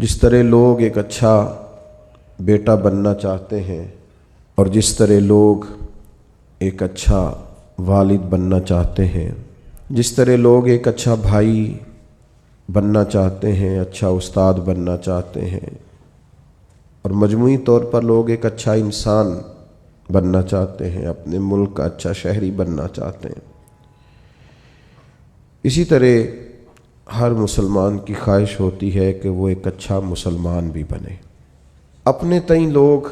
جس طرح لوگ ایک اچھا بیٹا بننا چاہتے ہیں اور جس طرح لوگ ایک اچھا والد بننا چاہتے ہیں، جس طرح لوگ ایک اچھا بھائی بننا چاہتے ہیں، اچھا استاد بننا چاہتے ہیں، اور مجموعی طور پر لوگ ایک اچھا انسان بننا چاہتے ہیں، اپنے ملک کا اچھا شہری بننا چاہتے ہیں، اسی طرح ہر مسلمان کی خواہش ہوتی ہے کہ وہ ایک اچھا مسلمان بھی بنے۔ اپنے تئیں لوگ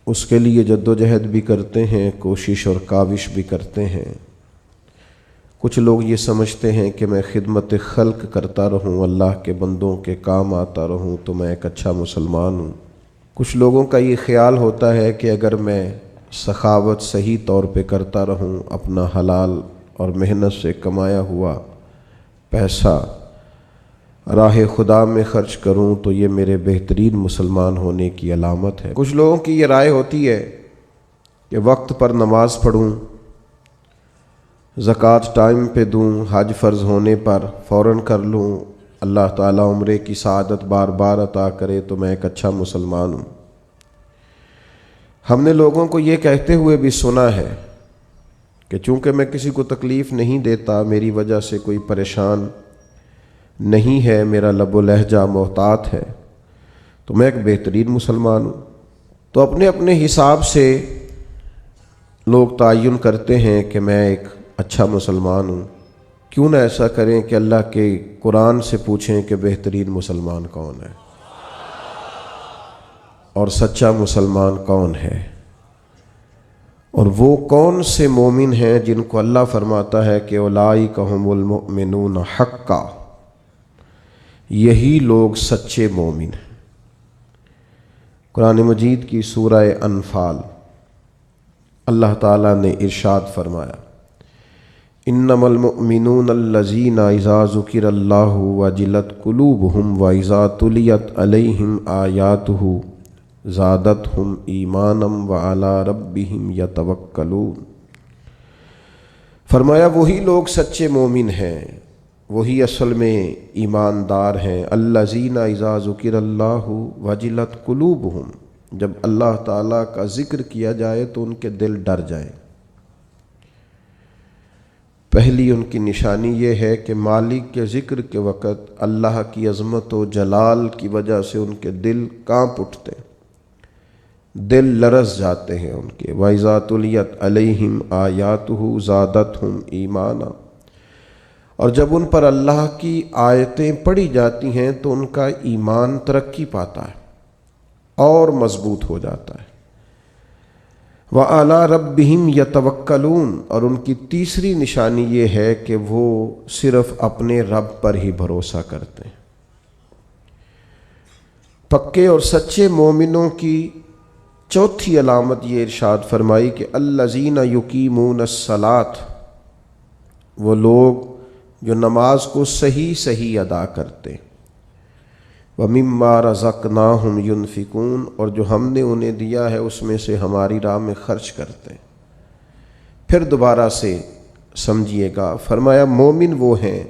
اس کے لیے جد و جہد بھی کرتے ہیں، کوشش اور کاوش بھی کرتے ہیں۔ کچھ لوگ یہ سمجھتے ہیں کہ میں خدمت خلق کرتا رہوں، اللہ کے بندوں کے کام آتا رہوں تو میں ایک اچھا مسلمان ہوں۔ کچھ لوگوں کا یہ خیال ہوتا ہے کہ اگر میں سخاوت صحیح طور پہ کرتا رہوں، اپنا حلال اور محنت سے کمایا ہوا پیسہ راہ خدا میں خرچ کروں تو یہ میرے بہترین مسلمان ہونے کی علامت ہے۔ کچھ لوگوں کی یہ رائے ہوتی ہے کہ وقت پر نماز پڑھوں، زکوٰۃ ٹائم پہ دوں، حج فرض ہونے پر فوراً کر لوں، اللہ تعالیٰ عمرے کی سعادت بار بار عطا کرے تو میں ایک اچھا مسلمان ہوں۔ ہم نے لوگوں کو یہ کہتے ہوئے بھی سنا ہے کہ چونکہ میں کسی کو تکلیف نہیں دیتا، میری وجہ سے کوئی پریشان نہیں ہے، میرا لب و لہجہ محتاط ہے، تو میں ایک بہترین مسلمان ہوں۔ تو اپنے اپنے حساب سے لوگ تعین کرتے ہیں کہ میں ایک اچھا مسلمان ہوں۔ کیوں نہ ایسا کریں کہ اللہ کے قرآن سے پوچھیں کہ بہترین مسلمان کون ہے اور سچا مسلمان کون ہے، اور وہ کون سے مومن ہیں جن کو اللہ فرماتا ہے کہ اولئک ھم المؤمنون حقا، یہی لوگ سچے مومن ہیں۔ قرآن مجید کی سورہ انفال اللہ تعالیٰ نے ارشاد فرمایا، انما المؤمنون الذین اذا ذکر اللہ وجلت قلوبہم واذا تلیت علیہم آیاتہ زادتہم ایمانا وعلی ربہم یتوکلون۔ فرمایا وہی لوگ سچے مومن ہیں، وہی اصل میں ایماندار ہیں۔ الذین اذا ذکر اللہ وجلت قلوبہم، جب اللہ تعالیٰ کا ذکر کیا جائے تو ان کے دل ڈر جائیں۔ پہلی ان کی نشانی یہ ہے کہ مالک کے ذکر کے وقت اللہ کی عظمت و جلال کی وجہ سے ان کے دل کانپ اٹھتے، دل لرز جاتے ہیں ان کے۔ وَإِذَا تُلِيَتْ عَلَيْهِمْ آيَاتُهُ زَادَتْهُمْ ایمانا، اور جب ان پر اللہ کی آیتیں پڑھی جاتی ہیں تو ان کا ایمان ترقی پاتا ہے اور مضبوط ہو جاتا ہے۔ وَعَلَىٰ رَبِّهِمْ يَتَوَكَّلُونَ، اور ان کی تیسری نشانی یہ ہے کہ وہ صرف اپنے رب پر ہی بھروسہ کرتے ہیں۔ پکے اور سچے مومنوں کی چوتھی علامت یہ ارشاد فرمائی کہ الذین یقیمون الصلاۃ، وہ لوگ جو نماز کو صحیح ادا کرتے، وَمِمَّا رَزَقْنَاهُمْ يُنْفِقُونَ، اور جو ہم نے انہیں دیا ہے اس میں سے ہماری راہ میں خرچ کرتے۔ پھر دوبارہ سے سمجھیے گا، فرمایا مومن وہ ہیں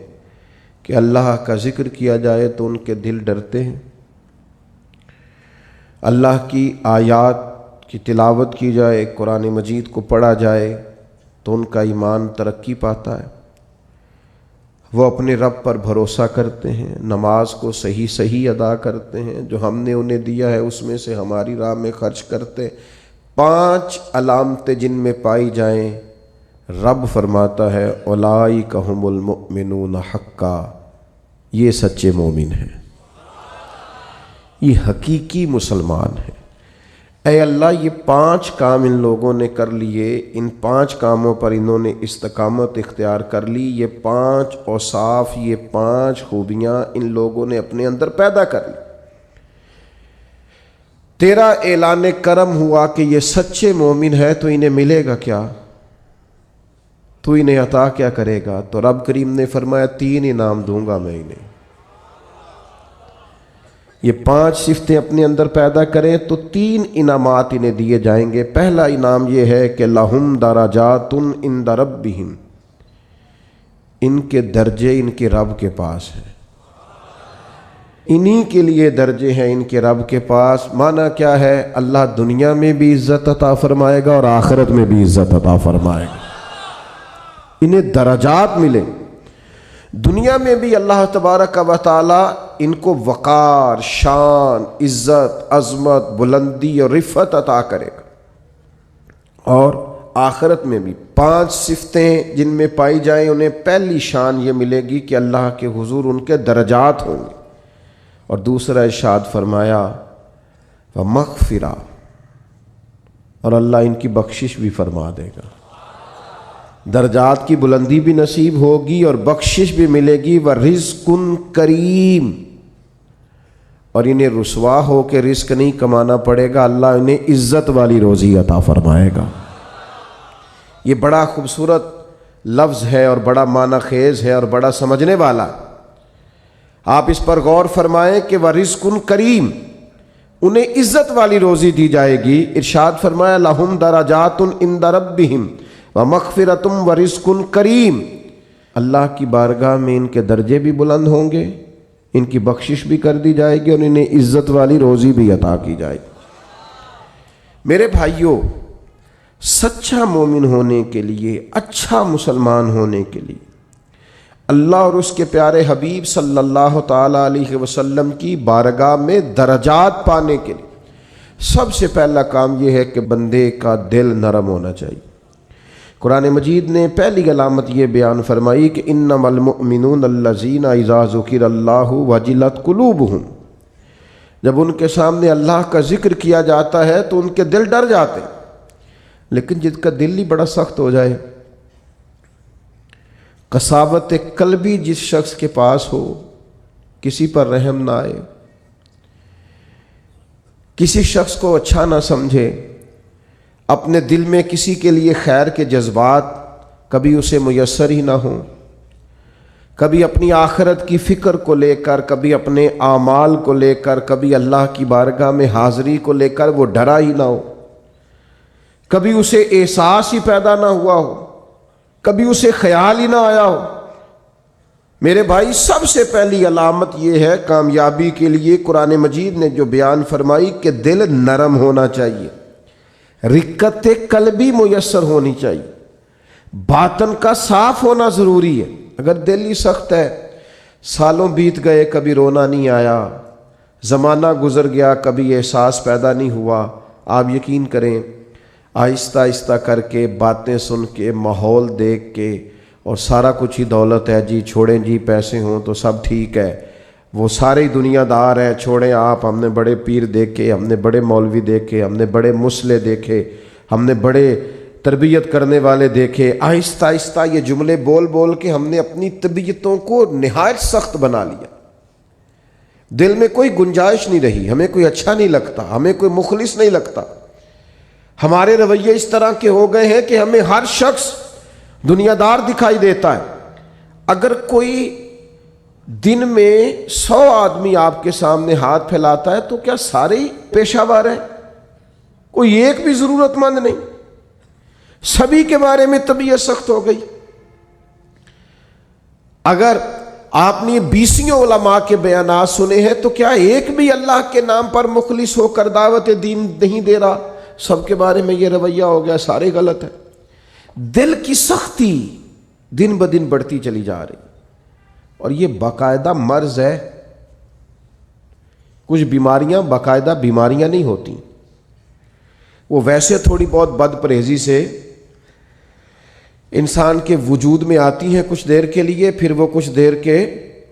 کہ اللہ کا ذکر کیا جائے تو ان کے دل ڈرتے ہیں، اللہ کی آیات کی تلاوت کی جائے، قرآن مجید کو پڑھا جائے تو ان کا ایمان ترقی پاتا ہے، وہ اپنے رب پر بھروسہ کرتے ہیں، نماز کو صحیح ادا کرتے ہیں، جو ہم نے انہیں دیا ہے اس میں سے ہماری راہ میں خرچ کرتے۔ 5 علامتیں جن میں پائی جائیں، رب فرماتا ہے اولئک ھم المؤمنون حقا، یہ سچے مومن ہیں، یہ حقیقی مسلمان ہیں۔ اے اللہ، یہ 5 کام ان لوگوں نے کر لیے، ان 5 کاموں پر انہوں نے استقامت اختیار کر لی، یہ 5 اوصاف، یہ 5 خوبیاں ان لوگوں نے اپنے اندر پیدا کر لی۔ تیرا اعلان کرم ہوا کہ یہ سچے مومن ہے تو انہیں ملے گا کیا؟ تو انہیں عطا کیا کرے گا؟ تو رب کریم نے فرمایا 3 انعام دوں گا میں انہیں۔ یہ 5 صفتیں اپنے اندر پیدا کریں تو 3 انعامات انہیں دیے جائیں گے۔ پہلا انعام یہ ہے کہ لہم درجات عند ربہم، ان کے درجے ان کے رب کے پاس ہیں۔ انہی کے لیے درجے ہیں ان کے رب کے پاس۔ معنی کیا ہے؟ اللہ دنیا میں بھی عزت عطا فرمائے گا اور آخرت میں بھی عزت عطا فرمائے گا، انہیں درجات ملے۔ دنیا میں بھی اللہ تبارک و تعالی ان کو وقار، شان، عزت، عظمت، بلندی اور رفعت عطا کرے گا، اور آخرت میں بھی 5 صفتیں جن میں پائی جائیں انہیں پہلی شان یہ ملے گی کہ اللہ کے حضور ان کے درجات ہوں گے۔ اور دوسرا ارشاد فرمایا وَمَغْفِرَةٌ، اور اللہ ان کی بخشش بھی فرما دے گا، درجات کی بلندی بھی نصیب ہوگی اور بخشش بھی ملے گی۔ وَرِزْقٌ کریم، اور انہیں رسوا ہو کے رزق نہیں کمانا پڑے گا، اللہ انہیں عزت والی روزی عطا فرمائے گا۔ یہ بڑا خوبصورت لفظ ہے اور بڑا معنی خیز ہے اور بڑا سمجھنے والا۔ آپ اس پر غور فرمائیں کہ وَرِزْقٌ کریم، انہیں عزت والی روزی دی جائے گی۔ ارشاد فرمایا لَهُمْ دَرَجَاتٌ عِنْدَ رَبِّهِمْ وَمَغْفِرَةٌ وَرِزْقٌ کریم، اللہ کی بارگاہ میں ان کے درجے بھی بلند ہوں گے، ان کی بخشش بھی کر دی جائے گی اور انہیں عزت والی روزی بھی عطا کی جائے گی۔ میرے بھائیوں، سچا مومن ہونے کے لیے، اچھا مسلمان ہونے کے لیے، اللہ اور اس کے پیارے حبیب صلی اللہ تعالیٰ علیہ وسلم کی بارگاہ میں درجات پانے کے لیے سب سے پہلا کام یہ ہے کہ بندے کا دل نرم ہونا چاہیے۔ قرآن مجید نے پہلی علامت یہ بیان فرمائی کہ انما المؤمنون الذین اذا ذکر اللہ وجلت قلوبہم، جب ان کے سامنے اللہ کا ذکر کیا جاتا ہے تو ان کے دل ڈر جاتے ہیں۔ لیکن جس کا دل ہی بڑا سخت ہو جائے، قساوت قلبی جس شخص کے پاس ہو، کسی پر رحم نہ آئے، کسی شخص کو اچھا نہ سمجھے، اپنے دل میں کسی کے لیے خیر کے جذبات کبھی اسے میسر ہی نہ ہوں، کبھی اپنی آخرت کی فکر کو لے کر، کبھی اپنے اعمال کو لے کر، کبھی اللہ کی بارگاہ میں حاضری کو لے کر وہ ڈرا ہی نہ ہو، کبھی اسے احساس ہی پیدا نہ ہوا ہو، کبھی اسے خیال ہی نہ آیا ہو، میرے بھائی سب سے پہلی علامت یہ ہے کامیابی کے لیے قرآن مجید نے جو بیان فرمائی کہ دل نرم ہونا چاہیے، رقت قلبی میسر ہونی چاہیے، باطن کا صاف ہونا ضروری ہے۔ اگر دل ہی سخت ہے، سالوں بیت گئے کبھی رونا نہیں آیا، زمانہ گزر گیا کبھی احساس پیدا نہیں ہوا، آپ یقین کریں آہستہ آہستہ کر کے، باتیں سن کے، ماحول دیکھ کے، اور سارا کچھ ہی دولت ہے جی، چھوڑیں جی پیسے ہوں تو سب ٹھیک ہے، وہ سارے دنیا دار ہیں، چھوڑیں آپ، ہم نے بڑے پیر دیکھے، ہم نے بڑے مولوی دیکھے، ہم نے بڑے مسلح دیکھے، ہم نے بڑے تربیت کرنے والے دیکھے۔ آہستہ آہستہ یہ جملے بول بول کے ہم نے اپنی طبیعتوں کو نہایت سخت بنا لیا، دل میں کوئی گنجائش نہیں رہی، ہمیں کوئی اچھا نہیں لگتا، ہمیں کوئی مخلص نہیں لگتا، ہمارے رویے اس طرح کے ہو گئے ہیں کہ ہمیں ہر شخص دنیا دار دکھائی دیتا ہے۔ اگر کوئی دن میں 100 آدمی آپ کے سامنے ہاتھ پھیلاتا ہے تو کیا سارے ہی پیشہ ور ہیں؟ کوئی ایک بھی ضرورت مند نہیں، سبھی کے بارے میں طبیعت سخت ہو گئی۔ اگر آپ نے 20 علماء کے بیانات سنے ہیں تو کیا ایک بھی اللہ کے نام پر مخلص ہو کر دعوت دین نہیں دے رہا؟ سب کے بارے میں یہ رویہ ہو گیا، سارے غلط ہیں۔ دل کی سختی دن بدن بڑھتی چلی جا رہی، اور یہ باقاعدہ مرض ہے۔ کچھ بیماریاں باقاعدہ بیماریاں نہیں ہوتی، وہ ویسے تھوڑی بہت بد پرہیزی سے انسان کے وجود میں آتی ہیں کچھ دیر کے لیے، پھر وہ کچھ دیر کے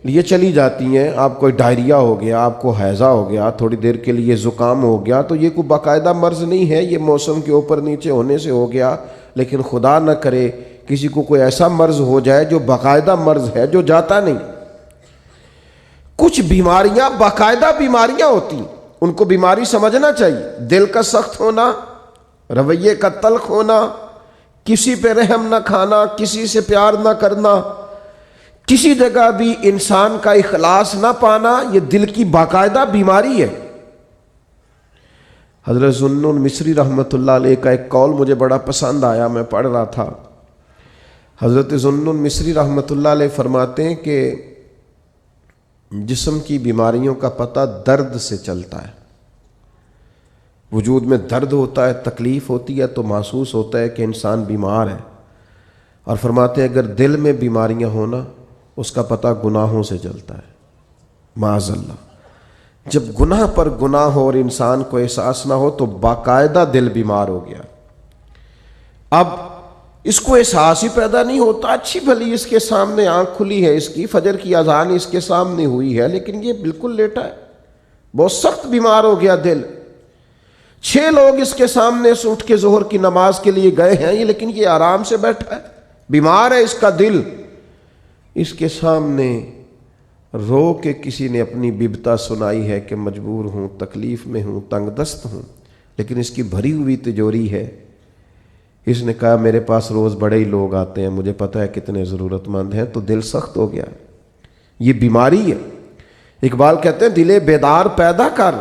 لیے چلی جاتی ہیں۔ آپ کو ڈائریا ہو گیا، آپ کو ہیضہ ہو گیا، تھوڑی دیر کے لیے زکام ہو گیا، تو یہ کوئی باقاعدہ مرض نہیں ہے، یہ موسم کے اوپر نیچے ہونے سے ہو گیا۔ لیکن خدا نہ کرے کسی کو کوئی ایسا مرض ہو جائے جو باقاعدہ مرض ہے، جو جاتا نہیں۔ کچھ بیماریاں باقاعدہ بیماریاں ہوتی، ان کو بیماری سمجھنا چاہیے۔ دل کا سخت ہونا، رویے کا تلخ ہونا، کسی پہ رحم نہ کھانا، کسی سے پیار نہ کرنا، کسی جگہ بھی انسان کا اخلاص نہ پانا، یہ دل کی باقاعدہ بیماری ہے۔ حضرت ذوالنون مصری رحمۃ اللہ علیہ کا ایک قول مجھے بڑا پسند آیا، میں پڑھ رہا تھا۔ حضرت ذوالنون مصری رحمۃ اللہ علیہ فرماتے ہیں کہ جسم کی بیماریوں کا پتہ درد سے چلتا ہے. وجود میں درد ہوتا ہے، تکلیف ہوتی ہے تو محسوس ہوتا ہے کہ انسان بیمار ہے. اور فرماتے ہیں اگر دل میں بیماریاں ہونا اس کا پتہ گناہوں سے چلتا ہے. معاذ اللہ. جب گناہ پر گناہ ہو اور انسان کو احساس نہ ہو تو باقاعدہ دل بیمار ہو گیا. اب اس کو احساس ہی پیدا نہیں ہوتا، اچھی بھلی اس کے سامنے آنکھ کھلی ہے، اس کی فجر کی اذان اس کے سامنے ہوئی ہے، لیکن یہ بالکل لیٹا ہے. بہت سخت بیمار ہو گیا دل. 6 لوگ اس کے سامنے سے اٹھ کے ظہر کی نماز کے لیے گئے ہیں، لیکن یہ آرام سے بیٹھا ہے، بیمار ہے اس کا دل. اس کے سامنے رو کے کسی نے اپنی ببتا سنائی ہے کہ مجبور ہوں، تکلیف میں ہوں، تنگ دست ہوں، لیکن اس کی بھری ہوئی تجوری ہے. اس نے کہا میرے پاس روز بڑے ہی لوگ آتے ہیں، مجھے پتہ ہے کتنے ضرورت مند ہیں، تو دل سخت ہو گیا. یہ بیماری ہے. اقبال کہتے ہیں دل بیدار پیدا کر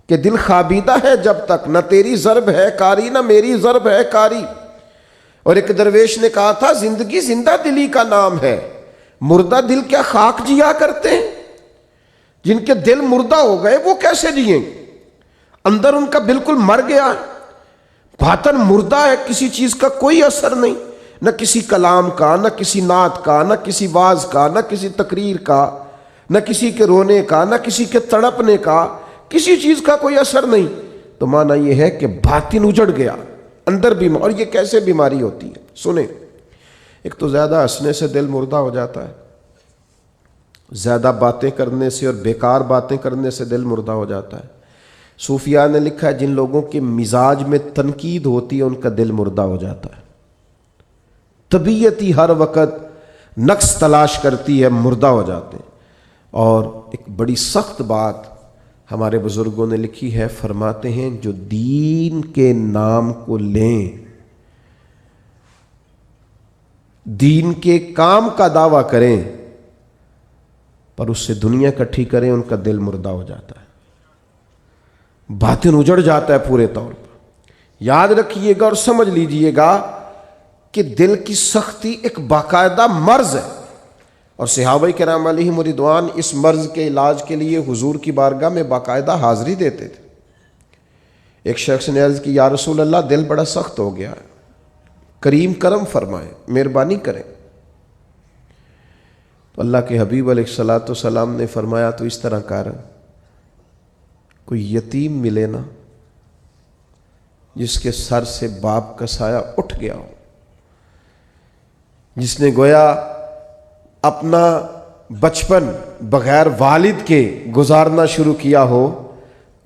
کہ دل خوابیدہ ہے جب تک، نہ تیری ضرب ہے کاری نہ میری ضرب ہے کاری. اور ایک درویش نے کہا تھا زندگی زندہ دلی کا نام ہے، مردہ دل کیا خاک جیا کرتے ہیں؟ جن کے دل مردہ ہو گئے وہ کیسے جئیں؟ اندر ان کا بالکل مر گیا، باطن مردہ ہے، کسی چیز کا کوئی اثر نہیں، نہ کسی کلام کا، نہ کسی نعت کا، نہ کسی واعظ کا، نہ کسی تقریر کا، نہ کسی کے رونے کا، نہ کسی کے تڑپنے کا، کسی چیز کا کوئی اثر نہیں. تو معنی یہ ہے کہ باطن اجڑ گیا، اندر بیمار. اور یہ کیسے بیماری ہوتی ہے؟ سنیں. ایک تو زیادہ ہنسنے سے دل مردہ ہو جاتا ہے، زیادہ باتیں کرنے سے اور بیکار باتیں کرنے سے دل مردہ ہو جاتا ہے. صوفیاء نے لکھا ہے جن لوگوں کے مزاج میں تنقید ہوتی ہے ان کا دل مردہ ہو جاتا ہے. طبیعت ہی ہر وقت نقص تلاش کرتی ہے، مردہ ہو جاتے ہیں. اور ایک بڑی سخت بات ہمارے بزرگوں نے لکھی ہے، فرماتے ہیں جو دین کے نام کو لیں، دین کے کام کا دعویٰ کریں پر اس سے دنیا اکٹھی کریں، ان کا دل مردہ ہو جاتا ہے، باطن اجڑ جاتا ہے پورے طور پر. یاد رکھیے گا اور سمجھ لیجئے گا کہ دل کی سختی ایک باقاعدہ مرض ہے. اور صحابہ کرام علیہم رضوان اس مرض کے علاج کے لیے حضور کی بارگاہ میں باقاعدہ حاضری دیتے تھے. ایک شخص نے عرض کی یا رسول اللہ دل بڑا سخت ہو گیا ہے، کریم کرم فرمائیں، مہربانی کریں. تو اللہ کے حبیب علیہ الصلاۃ والسلام نے فرمایا تو اس طرح کر، کوئی یتیم ملے نا جس کے سر سے باپ کا سایہ اٹھ گیا ہو، جس نے گویا اپنا بچپن بغیر والد کے گزارنا شروع کیا ہو،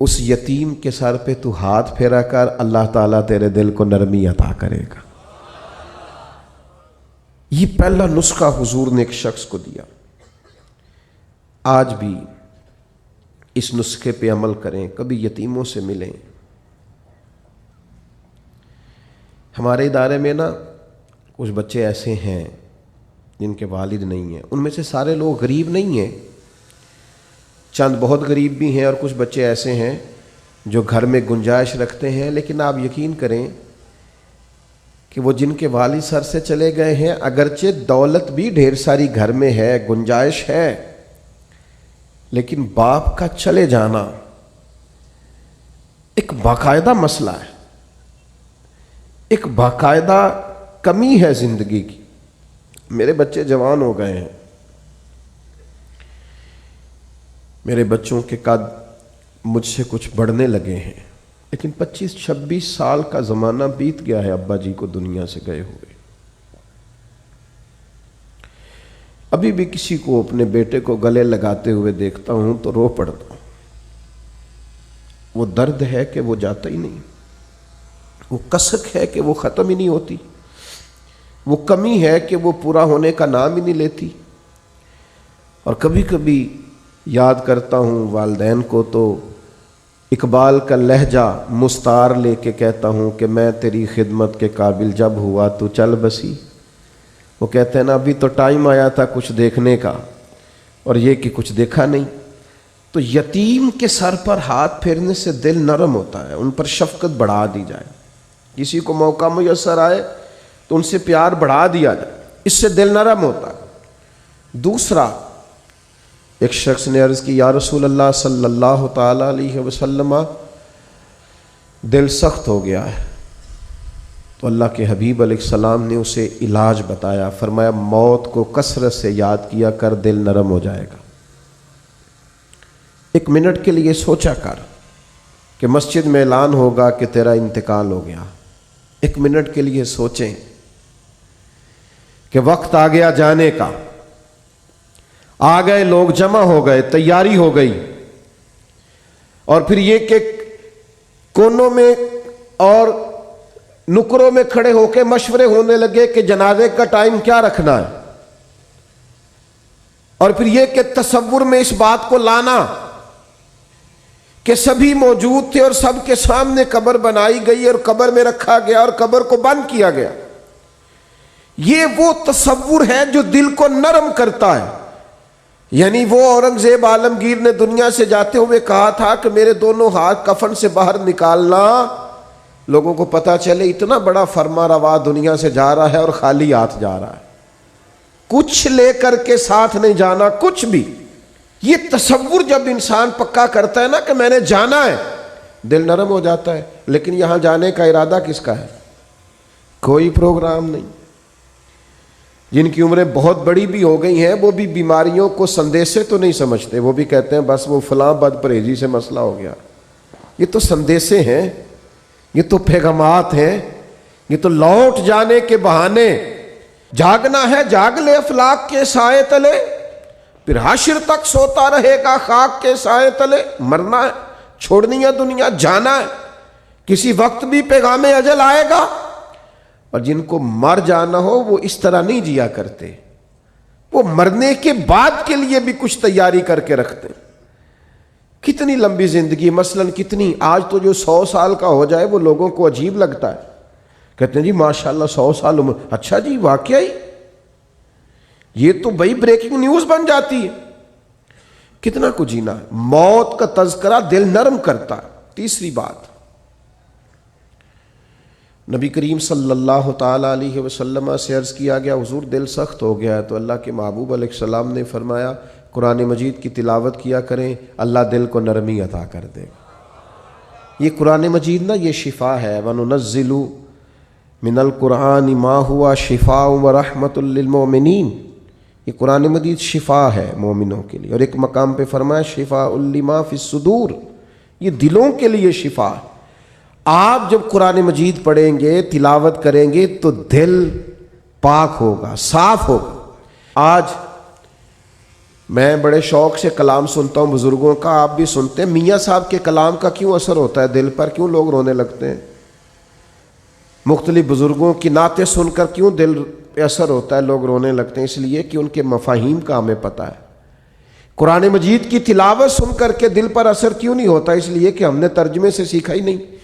اس یتیم کے سر پہ تو ہاتھ پھیرا کر، اللہ تعالیٰ تیرے دل کو نرمی عطا کرے گا. یہ پہلا نسخہ حضور نے ایک شخص کو دیا. آج بھی اس نسخے پہ عمل کریں، کبھی یتیموں سے ملیں. ہمارے ادارے میں نا کچھ بچے ایسے ہیں جن کے والد نہیں ہیں. ان میں سے سارے لوگ غریب نہیں ہیں، چند بہت غریب بھی ہیں، اور کچھ بچے ایسے ہیں جو گھر میں گنجائش رکھتے ہیں. لیکن آپ یقین کریں کہ وہ جن کے والد سر سے چلے گئے ہیں، اگرچہ دولت بھی ڈھیر ساری گھر میں ہے، گنجائش ہے، لیکن باپ کا چلے جانا ایک باقاعدہ مسئلہ ہے، ایک باقاعدہ کمی ہے زندگی کی. میرے بچے جوان ہو گئے ہیں، میرے بچوں کے قد مجھ سے کچھ بڑھنے لگے ہیں، لیکن 25-26 سال کا زمانہ بیت گیا ہے ابا جی کو دنیا سے گئے ہوئے. ابھی بھی کسی کو اپنے بیٹے کو گلے لگاتے ہوئے دیکھتا ہوں تو رو پڑتا ہوں. وہ درد ہے کہ وہ جاتا ہی نہیں، وہ کسک ہے کہ وہ ختم ہی نہیں ہوتی، وہ کمی ہے کہ وہ پورا ہونے کا نام ہی نہیں لیتی. اور کبھی کبھی یاد کرتا ہوں والدین کو تو اقبال کا لہجہ مستعار لے کے کہتا ہوں کہ میں تیری خدمت کے قابل جب ہوا تو چل بسی. وہ کہتے ہیں نا ابھی تو ٹائم آیا تھا کچھ دیکھنے کا، اور یہ کہ کچھ دیکھا نہیں. تو یتیم کے سر پر ہاتھ پھیرنے سے دل نرم ہوتا ہے، ان پر شفقت بڑھا دی جائے. کسی کو موقع میسر آئے تو ان سے پیار بڑھا دیا جائے، اس سے دل نرم ہوتا ہے. دوسرا، ایک شخص نے عرض کی، یا رسول اللہ صلی اللہ تعالی علیہ وسلم، دل سخت ہو گیا ہے۔ تو اللہ کے حبیب علیہ السلام نے اسے علاج بتایا، فرمایا موت کو کثرت سے یاد کیا کر، دل نرم ہو جائے گا۔ 1 منٹ کے لیے سوچا کر کہ مسجد میں اعلان ہوگا کہ تیرا انتقال ہو گیا، 1 منٹ کے لیے سوچیں کہ وقت آ گیا جانے کا، آ گئے لوگ، جمع ہو گئے، تیاری ہو گئی، اور پھر یہ کہ کونوں میں اور نکروں میں کھڑے ہو کے مشورے ہونے لگے کہ جنازے کا ٹائم کیا رکھنا ہے، اور پھر یہ کہ تصور میں اس بات کو لانا کہ سبھی موجود تھے اور سب کے سامنے قبر بنائی گئی اور قبر میں رکھا گیا اور قبر کو بند کیا گیا۔ یہ وہ تصور ہے جو دل کو نرم کرتا ہے۔ یعنی وہ اورنگزیب عالمگیر نے دنیا سے جاتے ہوئے کہا تھا کہ میرے دونوں ہاتھ کفن سے باہر نکالنا، لوگوں کو پتا چلے اتنا بڑا فرما روا دنیا سے جا رہا ہے اور خالی ہاتھ جا رہا ہے، کچھ لے کر کے ساتھ نہیں جانا، کچھ بھی۔ یہ تصور جب انسان پکا کرتا ہے نا کہ میں نے جانا ہے، دل نرم ہو جاتا ہے۔ لیکن یہاں جانے کا ارادہ کس کا ہے؟ کوئی پروگرام نہیں۔ جن کی عمریں بہت بڑی بھی ہو گئی ہیں وہ بھی بیماریوں کو سندیسے تو نہیں سمجھتے، وہ بھی کہتے ہیں بس وہ فلاں بد پرہیزی سے مسئلہ ہو گیا۔ یہ تو سندیسے ہیں، یہ تو پیغامات ہیں، یہ تو لوٹ جانے کے بہانے۔ جاگنا ہے جاگ لے افلاک کے سائے تلے، پھر حشر تک سوتا رہے گا خاک کے سائے تلے۔ مرنا ہے، چھوڑنی ہے دنیا، جانا ہے، کسی وقت بھی پیغام اجل آئے گا۔ اور جن کو مر جانا ہو وہ اس طرح نہیں جیا کرتے، وہ مرنے کے بعد کے لیے بھی کچھ تیاری کر کے رکھتے ہیں۔ کتنی لمبی زندگی، مثلا کتنی، آج تو جو 100 سال کا ہو جائے وہ لوگوں کو عجیب لگتا ہے، کہتے ہیں جی ماشاءاللہ 100 سال عمر۔ اچھا جی واقعی، یہ تو بڑی بریکنگ نیوز بن جاتی ہے۔ کتنا کچھ جینا ہے۔ موت کا تذکرہ دل نرم کرتا ہے۔ تیسری بات، نبی کریم صلی اللہ تعالی علیہ وسلم سے عرض کیا گیا حضور دل سخت ہو گیا ہے، تو اللہ کے محبوب علیہ السلام نے فرمایا قرآن مجید کی تلاوت کیا کریں، اللہ دل کو نرمی عطا کر دے گا۔ یہ قرآن مجید نا یہ شفا ہے، وَنُنَزِّلُ مِنَ الْقُرْآنِ مَا هُوَ شِفَاءٌ وَرَحْمَةٌ لِّلْمُؤْمِنِينَ۔ یہ قرآن مجید شفا ہے مومنوں کے لیے، اور ایک مقام پہ فرمایا شِفَاءٌ لِّمَا فِي الصُّدُورِ، یہ دلوں کے لیے شفا ہے۔ آپ جب قرآن مجید پڑھیں گے، تلاوت کریں گے تو دل پاک ہوگا، صاف ہوگا۔ آج میں بڑے شوق سے کلام سنتا ہوں بزرگوں کا، آپ بھی سنتے ہیں، میاں صاحب کے کلام کا کیوں اثر ہوتا ہے دل پر، کیوں لوگ رونے لگتے ہیں؟ مختلف بزرگوں کی نعتیں سن کر کیوں دل پہ اثر ہوتا ہے، لوگ رونے لگتے ہیں؟ اس لیے کہ ان کے مفاہیم کا ہمیں پتہ ہے۔ قرآن مجید کی تلاوت سن کر کے دل پر اثر کیوں نہیں ہوتا؟ اس لیے کہ ہم نے ترجمے سے سیکھا ہی نہیں۔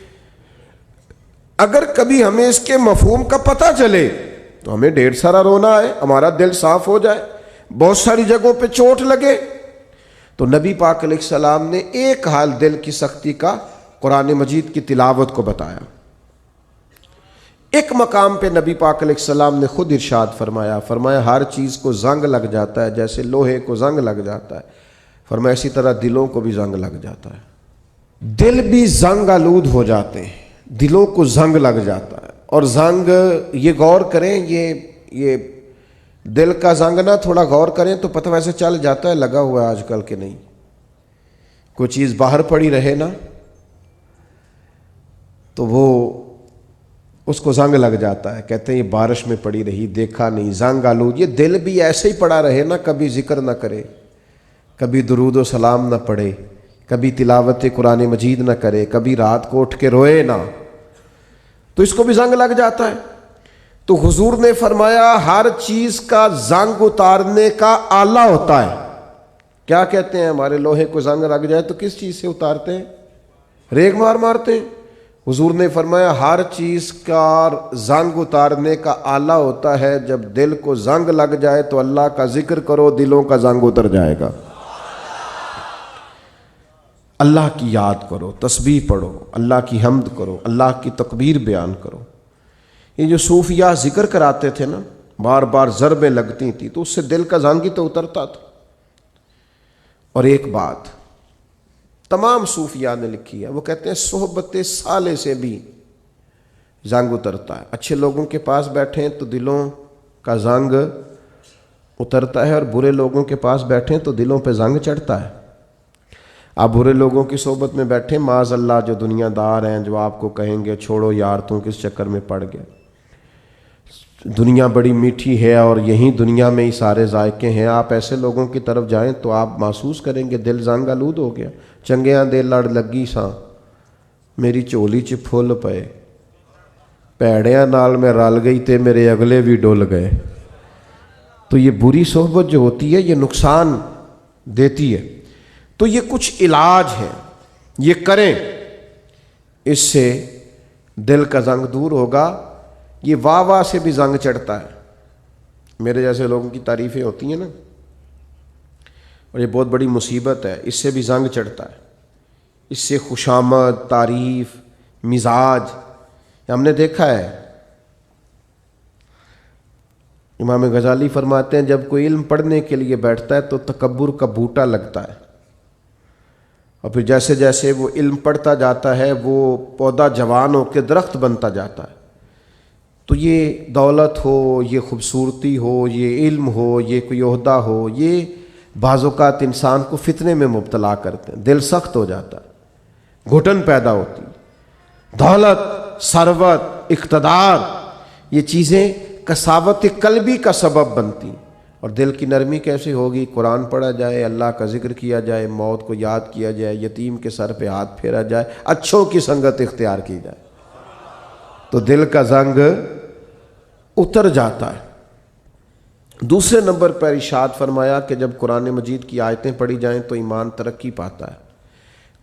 اگر کبھی ہمیں اس کے مفہوم کا پتہ چلے تو ہمیں ڈھیر سارا رونا ہے، ہمارا دل صاف ہو جائے، بہت ساری جگہوں پہ چوٹ لگے۔ تو نبی پاک علیہ السلام نے ایک حال دل کی سختی کا قرآن مجید کی تلاوت کو بتایا۔ ایک مقام پہ نبی پاک علیہ السلام نے خود ارشاد فرمایا ہر چیز کو زنگ لگ جاتا ہے، جیسے لوہے کو زنگ لگ جاتا ہے، فرمایا اسی طرح دلوں کو بھی زنگ لگ جاتا ہے۔ دل بھی زنگ آلود ہو جاتے ہیں، دلوں کو زنگ لگ جاتا ہے۔ اور زنگ، یہ غور کریں، یہ دل کا زنگ نا تھوڑا غور کریں تو پتہ ویسے چل جاتا ہے لگا ہوا ہے آج کل کے نہیں۔ کوئی چیز باہر پڑی رہے نا تو وہ اس کو زنگ لگ جاتا ہے، کہتے ہیں یہ بارش میں پڑی رہی، دیکھا نہیں، زنگ آلود۔ یہ دل بھی ایسے ہی پڑا رہے نا، کبھی ذکر نہ کرے، کبھی درود و سلام نہ پڑھے، کبھی تلاوت قرآن مجید نہ کرے، کبھی رات کو اٹھ کے روئے نہ، تو اس کو بھی زنگ لگ جاتا ہے۔ تو حضور نے فرمایا ہر چیز کا زنگ اتارنے کا آلہ ہوتا ہے۔ کیا کہتے ہیں؟ ہمارے لوہے کو زنگ لگ جائے تو کس چیز سے اتارتے ہیں؟ ریگ مارتے ہیں۔ حضور نے فرمایا ہر چیز کا زنگ اتارنے کا آلہ ہوتا ہے، جب دل کو زنگ لگ جائے تو اللہ کا ذکر کرو، دلوں کا زنگ اتر جائے گا۔ اللہ کی یاد کرو، تسبیح پڑھو، اللہ کی حمد کرو، اللہ کی تکبیر بیان کرو۔ یہ جو صوفیاء ذکر کراتے تھے نا، بار بار ضربیں لگتی تھی تو اس سے دل کا زنگ ہی تو اترتا تھا۔ اور ایک بات تمام صوفیاء نے لکھی ہے، وہ کہتے ہیں صحبت صالح سے بھی زنگ اترتا ہے۔ اچھے لوگوں کے پاس بیٹھیں تو دلوں کا زنگ اترتا ہے، اور برے لوگوں کے پاس بیٹھیں تو دلوں پہ زنگ چڑھتا ہے۔ آپ برے لوگوں کی صحبت میں بیٹھیں، معاذ اللہ جو دنیا دار ہیں، جو آپ کو کہیں گے چھوڑو یار تم کس چکر میں پڑ گئے، دنیا بڑی میٹھی ہے اور یہیں دنیا میں ہی سارے ذائقے ہیں، آپ ایسے لوگوں کی طرف جائیں تو آپ محسوس کریں گے دل زنگ آلود ہو گیا۔ چنگیاں دے لڑ لگی ساں میری چولی چ پھل پئے، پیڑیاں نال میں رل گئی تے میرے اگلے بھی ڈل گئے۔ تو یہ بری صحبت جو ہوتی ہے یہ نقصان دیتی ہے۔ تو یہ کچھ علاج ہے، یہ کریں، اس سے دل کا زنگ دور ہوگا۔ یہ واہ واہ سے بھی زنگ چڑھتا ہے، میرے جیسے لوگوں کی تعریفیں ہوتی ہیں نا، اور یہ بہت بڑی مصیبت ہے، اس سے بھی زنگ چڑھتا ہے۔ اس سے خوشامد، تعریف، مزاج، ہم نے دیکھا ہے۔ امام غزالی فرماتے ہیں جب کوئی علم پڑھنے کے لیے بیٹھتا ہے تو تکبر کا بوٹا لگتا ہے، اور پھر جیسے جیسے وہ علم پڑھتا جاتا ہے وہ پودا جوان ہو کے درخت بنتا جاتا ہے۔ تو یہ دولت ہو، یہ خوبصورتی ہو، یہ علم ہو، یہ کوئی عہدہ ہو، یہ بعض اوقات انسان کو فتنے میں مبتلا کرتے ہیں، دل سخت ہو جاتا ہے، گھٹن پیدا ہوتی ہے۔ دولت، ثروت، اقتدار، یہ چیزیں کساوت قلبی کا سبب بنتی، اور دل کی نرمی کیسے ہوگی؟ قرآن پڑھا جائے، اللہ کا ذکر کیا جائے، موت کو یاد کیا جائے، یتیم کے سر پہ ہاتھ پھیرا جائے، اچھوں کی سنگت اختیار کی جائے، تو دل کا زنگ اتر جاتا ہے۔ دوسرے نمبر پر ارشاد فرمایا کہ جب قرآن مجید کی آیتیں پڑھی جائیں تو ایمان ترقی پاتا ہے۔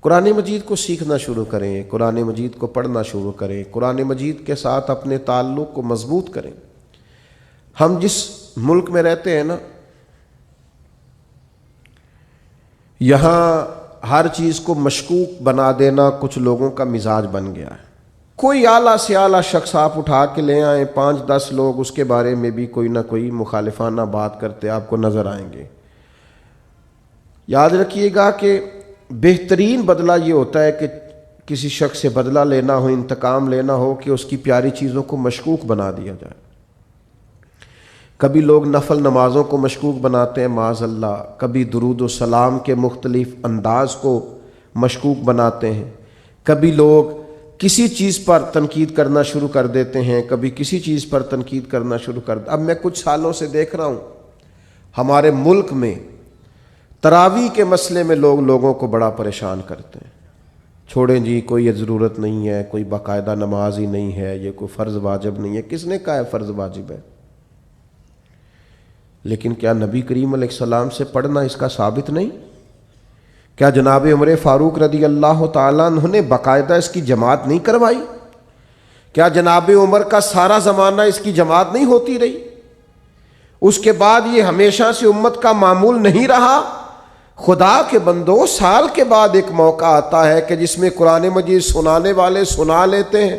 قرآن مجید کو سیکھنا شروع کریں، قرآن مجید کو پڑھنا شروع کریں، قرآن مجید کے ساتھ اپنے تعلق کو مضبوط کریں۔ ہم جس ملک میں رہتے ہیں نا، یہاں ہر چیز کو مشکوک بنا دینا کچھ لوگوں کا مزاج بن گیا ہے۔ کوئی اعلیٰ سے اعلیٰ شخص آپ اٹھا کے لے آئیں، 5-10 لوگ اس کے بارے میں بھی کوئی نہ کوئی مخالفانہ بات کرتے آپ کو نظر آئیں گے۔ یاد رکھیے گا کہ بہترین بدلہ یہ ہوتا ہے کہ کسی شخص سے بدلہ لینا ہو، انتقام لینا ہو، کہ اس کی پیاری چیزوں کو مشکوک بنا دیا جائے۔ کبھی لوگ نفل نمازوں کو مشکوک بناتے ہیں معاذ اللہ، کبھی درود و سلام کے مختلف انداز کو مشکوک بناتے ہیں، کبھی لوگ کسی چیز پر تنقید کرنا شروع کر دیتے ہیں، کبھی کسی چیز پر تنقید کرنا شروع کر دیتے ہیں۔ اب میں کچھ سالوں سے دیکھ رہا ہوں ہمارے ملک میں تراویح کے مسئلے میں لوگ لوگوں کو بڑا پریشان کرتے ہیں۔ چھوڑیں جی، کوئی یہ ضرورت نہیں ہے، کوئی باقاعدہ نماز ہی نہیں ہے، یہ کوئی فرض واجب نہیں ہے۔ کس نے کہا ہے فرض واجب ہے؟ لیکن کیا نبی کریم علیہ السلام سے پڑھنا اس کا ثابت نہیں؟ کیا جناب عمر فاروق رضی اللہ تعالیٰ عنہ نے باقاعدہ اس کی جماعت نہیں کروائی؟ کیا جناب عمر کا سارا زمانہ اس کی جماعت نہیں ہوتی رہی؟ اس کے بعد یہ ہمیشہ سے امت کا معمول نہیں رہا؟ خدا کے بندو، سال کے بعد ایک موقع آتا ہے کہ جس میں قرآن مجید سنانے والے سنا لیتے ہیں،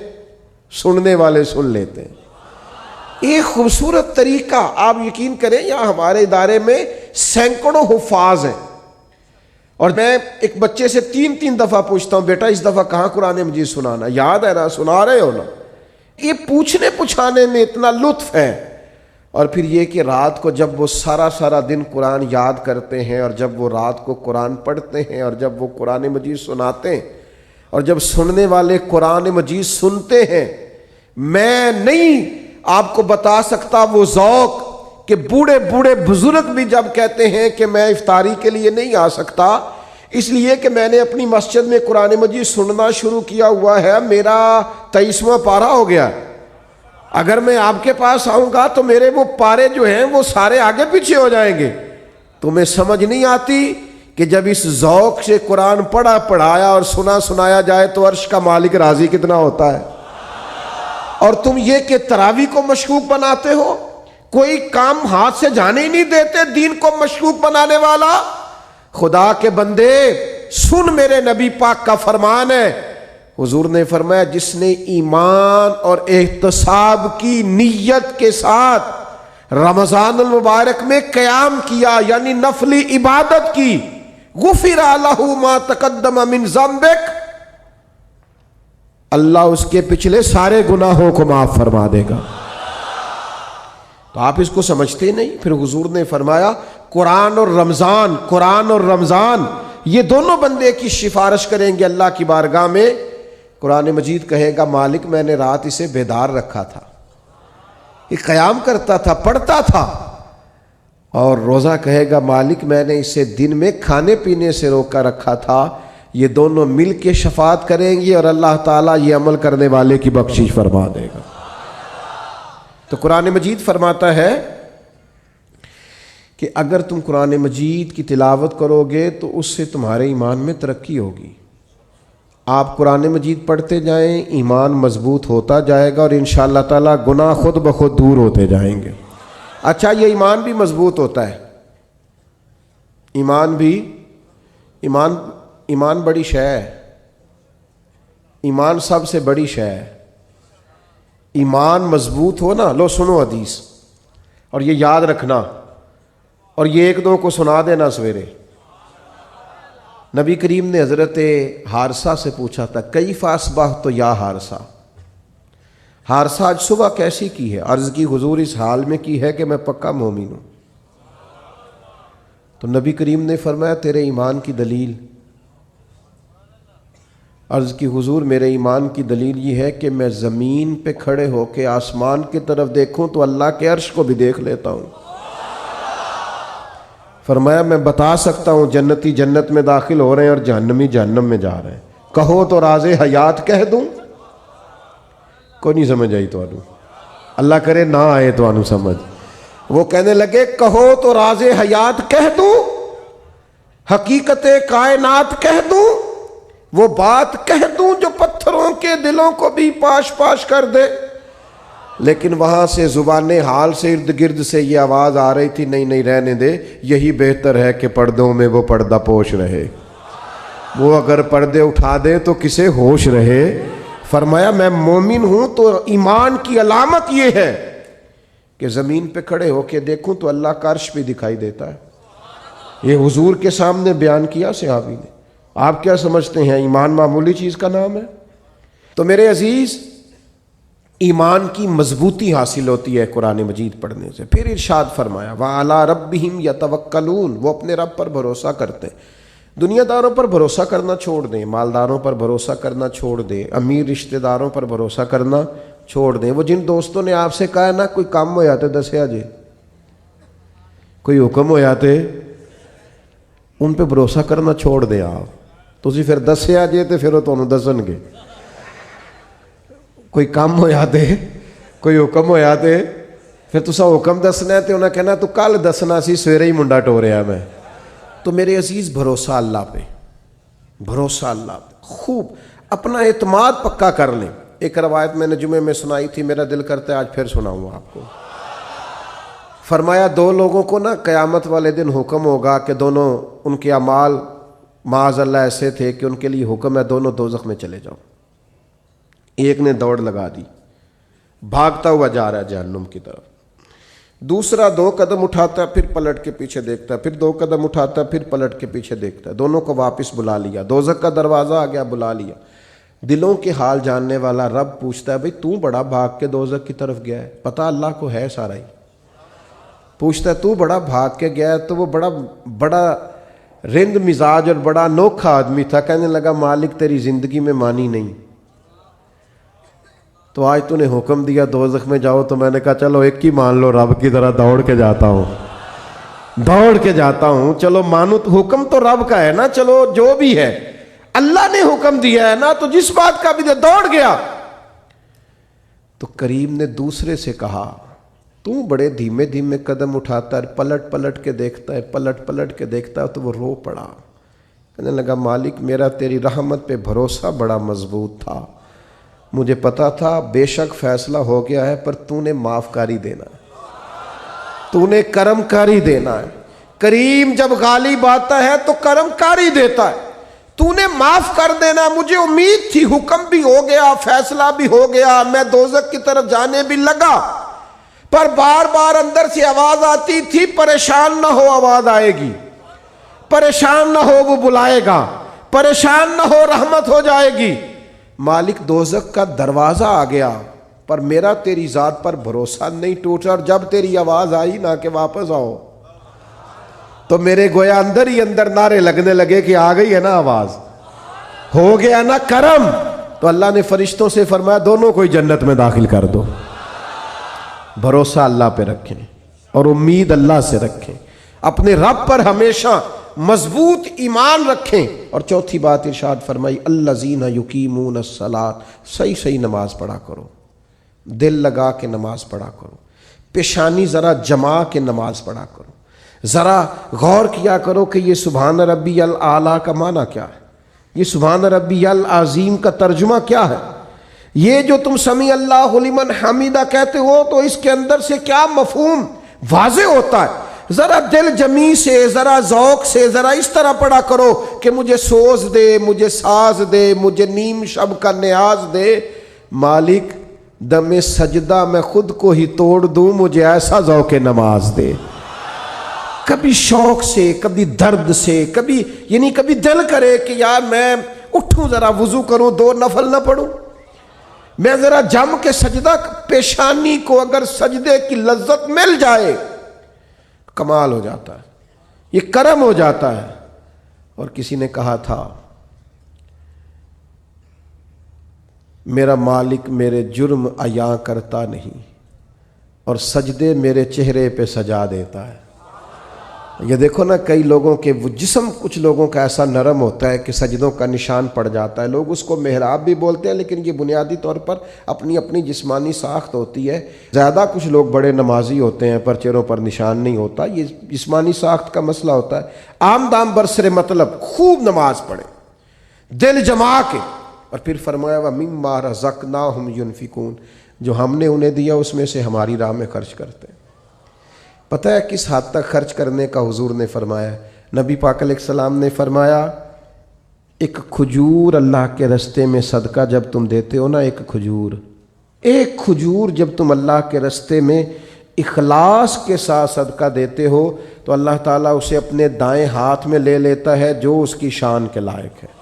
سننے والے سن لیتے ہیں۔ ایک خوبصورت طریقہ، آپ یقین کریں یہاں ہمارے ادارے میں سینکڑوں حفاظ ہیں، اور میں ایک بچے سے 3 دفعہ پوچھتا ہوں بیٹا اس دفعہ کہاں قرآن مجید سنانا، یاد ہے نا، سنا رہے ہو نا؟ یہ پوچھنے پچھانے میں اتنا لطف ہے۔ اور پھر یہ کہ رات کو جب وہ سارا دن قرآن یاد کرتے ہیں، اور جب وہ رات کو قرآن پڑھتے ہیں، اور جب وہ قرآن مجید سناتے ہیں، اور جب سننے والے قرآن مجید سنتے ہیں، میں نہیں آپ کو بتا سکتا وہ ذوق کہ بوڑھے بزرگ بھی جب کہتے ہیں کہ میں افطاری کے لیے نہیں آ سکتا اس لیے کہ میں نے اپنی مسجد میں قرآن مجید سننا شروع کیا ہوا ہے، میرا 23واں پارہ ہو گیا، اگر میں آپ کے پاس آؤں گا تو میرے وہ پارے جو ہیں وہ سارے آگے پیچھے ہو جائیں گے۔ تمہیں سمجھ نہیں آتی کہ جب اس ذوق سے قرآن پڑھایا اور سنایا جائے تو عرش کا مالک راضی کتنا ہوتا ہے؟ اور تم یہ کہ تراویح کو مشکوک بناتے ہو، کوئی کام ہاتھ سے جانے ہی نہیں دیتے، دین کو مشکوک بنانے والا۔ خدا کے بندے سن، میرے نبی پاک کا فرمان ہے، حضور نے فرمایا جس نے ایمان اور احتساب کی نیت کے ساتھ رمضان المبارک میں قیام کیا، یعنی نفلی عبادت کی، غفر لہ ما تقدم من ذنبک، اللہ اس کے پچھلے سارے گناہوں کو معاف فرما دے گا۔ تو آپ اس کو سمجھتے نہیں؟ پھر حضور نے فرمایا قرآن اور رمضان، قرآن اور رمضان یہ دونوں بندے کی سفارش کریں گے اللہ کی بارگاہ میں۔ قرآن مجید کہے گا مالک میں نے رات اسے بیدار رکھا تھا، یہ قیام کرتا تھا، پڑھتا تھا، اور روزہ کہے گا مالک میں نے اسے دن میں کھانے پینے سے روکا رکھا تھا۔ یہ دونوں مل کے شفاعت کریں گے اور اللہ تعالیٰ یہ عمل کرنے والے کی بخشش فرما دے گا۔ تو قرآن مجید فرماتا ہے کہ اگر تم قرآن مجید کی تلاوت کرو گے تو اس سے تمہارے ایمان میں ترقی ہوگی۔ آپ قرآن مجید پڑھتے جائیں، ایمان مضبوط ہوتا جائے گا اور انشاءاللہ تعالیٰ گناہ خود بخود دور ہوتے جائیں گے۔ اچھا، یہ ایمان بھی مضبوط ہوتا ہے، ایمان بڑی شے ہے، ایمان سب سے بڑی شے ہے۔ ایمان مضبوط ہو نا، لو سنو حدیث، اور یہ یاد رکھنا، اور یہ ایک دو کو سنا دینا سویرے۔ نبی کریم نے حضرت حارثہ سے پوچھا تھا کیف اصبحت یا حارثہ، حارثہ آج صبح کیسی کی ہے؟ عرض کی حضور اس حال میں کی ہے کہ میں پکا مومن ہوں۔ تو نبی کریم نے فرمایا تیرے ایمان کی دلیل؟ عرض کی حضور میرے ایمان کی دلیل یہ ہے کہ میں زمین پہ کھڑے ہو کے آسمان کی طرف دیکھوں تو اللہ کے عرش کو بھی دیکھ لیتا ہوں۔ فرمایا میں بتا سکتا ہوں جنتی جنت میں داخل ہو رہے ہیں اور جہنمی جہنم میں جا رہے ہیں، کہو تو راز حیات کہہ دوں؟ کوئی نہیں سمجھ آئی تو آنو، اللہ کرے نہ آئے تو آنو سمجھ۔ وہ کہنے لگے کہو تو راز حیات کہہ دوں، حقیقت کائنات کہہ دوں، وہ بات کہہ دوں جو پتھروں کے دلوں کو بھی پاش پاش کر دے۔ لیکن وہاں سے زبان حال سے ارد گرد سے یہ آواز آ رہی تھی نہیں رہنے دے، یہی بہتر ہے کہ پردوں میں وہ پردہ پوش رہے، وہ اگر پردے اٹھا دے تو کسے ہوش رہے۔ فرمایا میں مومن ہوں تو ایمان کی علامت یہ ہے کہ زمین پہ کھڑے ہو کے دیکھوں تو اللہ کا عرش بھی دکھائی دیتا ہے۔ یہ حضور کے سامنے بیان کیا صحابی نے۔ آپ کیا سمجھتے ہیں ایمان معمولی چیز کا نام ہے؟ تو میرے عزیز، ایمان کی مضبوطی حاصل ہوتی ہے قرآن مجید پڑھنے سے۔ پھر ارشاد فرمایا وَعَلَىٰ رَبِّهِمْ يَتَوَكَّلُونَ، وہ اپنے رب پر بھروسہ کرتے ہیں۔ دنیا داروں پر بھروسہ کرنا چھوڑ دیں، مالداروں پر بھروسہ کرنا چھوڑ دیں، امیر رشتہ داروں پر بھروسہ کرنا چھوڑ دیں۔ وہ جن دوستوں نے آپ سے کہا نا کوئی کام ہو جاتے دسیا جی، کوئی حکم ہو جاتے، ان پہ بھروسہ کرنا چھوڑ دیں آپ۔ تسی پھر دسیا جے تے پھر وہ تمہیں دسن گے۔ کوئی کام ہو جاتے، کوئی حکم ہو جاتے، پھر تسا حکم دسنا ہے تے انہیں کہنا تو کل دسنا سی، سویرے ہی منڈا ٹوریا میں۔ تو میرے عزیز بھروسہ اللہ پہ، بھروسہ اللہ پہ، خوب اپنا اعتماد پکا کر لیں۔ ایک روایت میں نے جمعے میں سنائی تھی، میرا دل کرتا ہے آج پھر سناؤں آپ کو۔ فرمایا دو لوگوں کو نا قیامت والے دن حکم ہوگا کہ دونوں، ان کے اعمال معاذ اللہ ایسے تھے کہ ان کے لیے حکم ہے دونوں دوزخ میں چلے جاؤ۔ ایک نے دوڑ لگا دی، بھاگتا ہوا جا رہا ہے جہنم کی طرف، دوسرا 2 قدم اٹھاتا ہے پھر پلٹ کے پیچھے دیکھتا ہے، پھر 2 قدم اٹھاتا ہے پھر پلٹ کے پیچھے دیکھتا ہے، دونوں کو واپس بلا لیا، دوزخ کا دروازہ آ گیا، بلا لیا۔ دلوں کے حال جاننے والا رب پوچھتا ہے بھئی تو بڑا بھاگ کے دوزخ کی طرف گیا ہے؟ پتہ اللہ کو ہے سارا ہی۔ پوچھتا ہے تو بڑا بھاگ کے گیا ہے، تو وہ بڑا رند مزاج اور بڑا انوکھا آدمی تھا، کہنے لگا مالک تیری زندگی میں مانی نہیں، تو آج تو نے حکم دیا دوزخ میں جاؤ، تو میں نے کہا چلو ایک ہی مان لو، رب کی طرح دوڑ کے جاتا ہوں، چلو مانو، حکم تو رب کا ہے نا، چلو جو بھی ہے اللہ نے حکم دیا ہے نا، تو جس بات کا بھی دوڑ گیا۔ تو کریم نے دوسرے سے کہا تو بڑے دھیمے دھیمے قدم اٹھاتا ہے، پلٹ پلٹ کے دیکھتا ہے، تو وہ رو پڑا، کہنے لگا مالک میرا تیری رحمت پہ بھروسہ بڑا مضبوط تھا، مجھے پتا تھا بے شک فیصلہ ہو گیا ہے، پر تو نے معاف کاری دینا ہے، تو نے کرم کاری دینا ہے۔ کریم جب غالب آتا ہے تو کرم کاری دیتا ہے، تو نے معاف کر دینا۔ مجھے امید تھی، حکم بھی ہو گیا، فیصلہ بھی ہو گیا، میں دوزخ کی طرف جانے بھی لگا، پر بار بار اندر سے آواز آتی تھی پریشان نہ ہو، آواز آئے گی پریشان نہ ہو وہ بلائے گا، پریشان نہ ہو رحمت ہو جائے گی۔ مالک دوزخ کا دروازہ آ گیا پر میرا تیری ذات پر بھروسہ نہیں ٹوٹا، اور جب تیری آواز آئی نہ کہ واپس آؤ تو میرے گویا اندر ہی اندر نعرے لگنے لگے کہ آ گئی ہے نا آواز، ہو گیا نا کرم۔ تو اللہ نے فرشتوں سے فرمایا دونوں کو ہی جنت میں داخل کر دو۔ بھروسہ اللہ پہ رکھیں اور امید اللہ سے رکھیں، اپنے رب پر ہمیشہ مضبوط ایمان رکھیں۔ اور چوتھی بات ارشاد فرمائی الذین یقیمون الصلاۃ، صحیح نماز پڑھا کرو، دل لگا کے نماز پڑھا کرو، پیشانی ذرا جما کے نماز پڑھا کرو، ذرا غور کیا کرو کہ یہ سبحان ربی الاعلیٰ کا معنی کیا ہے، یہ سبحان ربی العظیم کا ترجمہ کیا ہے، یہ جو تم سمیع اللہ لمن حمیدہ کہتے ہو تو اس کے اندر سے کیا مفہوم واضح ہوتا ہے۔ ذرا دل جمی سے، ذرا ذوق سے، ذرا اس طرح پڑھا کرو کہ مجھے سوز دے، مجھے ساز دے، مجھے نیم شب کا نیاز دے، مالک دم سجدہ میں خود کو ہی توڑ دوں، مجھے ایسا ذوق نماز دے۔ کبھی شوق سے، کبھی درد سے، کبھی دل کرے کہ یار میں اٹھوں ذرا وضو کروں، 2 نفل نہ پڑھوں، میں ذرا جم کے سجدہ، پیشانی کو اگر سجدے کی لذت مل جائے کمال ہو جاتا ہے، یہ کرم ہو جاتا ہے۔ اور کسی نے کہا تھا میرا مالک میرے جرم عیاں کرتا نہیں اور سجدے میرے چہرے پہ سجا دیتا ہے۔ یہ دیکھو نا کئی لوگوں کے وہ جسم کچھ لوگوں کا ایسا نرم ہوتا ہے کہ سجدوں کا نشان پڑ جاتا ہے، لوگ اس کو محراب بھی بولتے ہیں، لیکن یہ بنیادی طور پر اپنی اپنی جسمانی ساخت ہوتی ہے۔ زیادہ کچھ لوگ بڑے نمازی ہوتے ہیں پر چہروں پر نشان نہیں ہوتا، یہ جسمانی ساخت کا مسئلہ ہوتا ہے۔ عام دام برسر مطلب خوب نماز پڑھیں دل جما کے، اور پھر فرمایا وَمِمَّا رَزَقْنَاهُمْ يُنْفِقُونَ، جو ہم نے انہیں دیا اس میں سے ہماری راہ میں خرچ کرتے ہیں۔ پتہ ہے کس حد تک خرچ کرنے کا حضور نے فرمایا؟ نبی پاک علیہ السلام نے فرمایا ایک کھجور اللہ کے رستے میں صدقہ جب تم دیتے ہو نا، ایک کھجور جب تم اللہ کے رستے میں اخلاص کے ساتھ صدقہ دیتے ہو تو اللہ تعالیٰ اسے اپنے دائیں ہاتھ میں لے لیتا ہے جو اس کی شان کے لائق ہے،